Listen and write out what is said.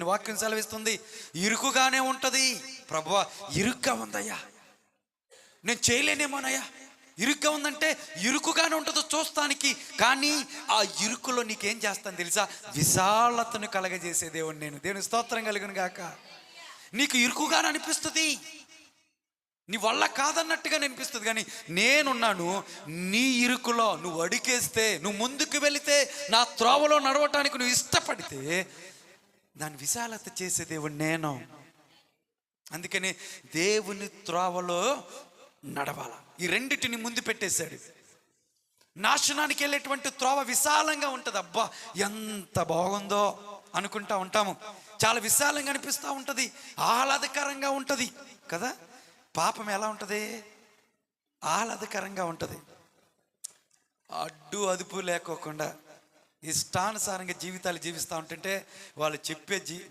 దేవుని వాక్యం సెలవిస్తుంది, ఇరుకుగానే ఉంటుంది. ప్రభువా ఇరుగ్గా ఉందయ్యా, నేను చేయలేనేమోనయ్యా, ఇరుగ్గా ఉందంటే ఇరుకుగానే ఉంటుందో చూస్తానికి, కానీ ఆ ఇరుకులో నీకేం చేస్తాను తెలుసా, విశాలతను కలగజేసే దేవుడు నేను. దేవుని స్తోత్రం కలుగును గాక. నీకు ఇరుకుగానే అనిపిస్తుంది, నీ వల్ల కాదన్నట్టుగా అనిపిస్తుంది, కానీ నేనున్నాను నీ ఇరుకులో. నువ్వు అడిగేస్తే, నువ్వు ముందుకు వెళితే, నా త్రోవలో నడవటానికి నువ్వు ఇష్టపడితే దాన్ని విశాలత చేసే దేవుడు నేను. అందుకని దేవుని త్రోవలో నడవాల. ఈ రెండిటిని ముందు పెట్టేశాడు. నాశనానికి వెళ్ళేటువంటి త్రోవ విశాలంగా ఉంటుంది. అబ్బా ఎంత బాగుందో అనుకుంటా ఉంటాము, చాలా విశాలంగా అనిపిస్తూ ఉంటుంది, ఆహ్లాదకరంగా ఉంటుంది కదా. పాపం ఎలా ఉంటుంది, ఆహ్లాదకరంగా ఉంటుంది. అడ్డు అదుపు లేకోకుండా ఇష్టానుసారంగా జీవితాలు జీవిస్తూ ఉంటుంటే వాళ్ళు చెప్పే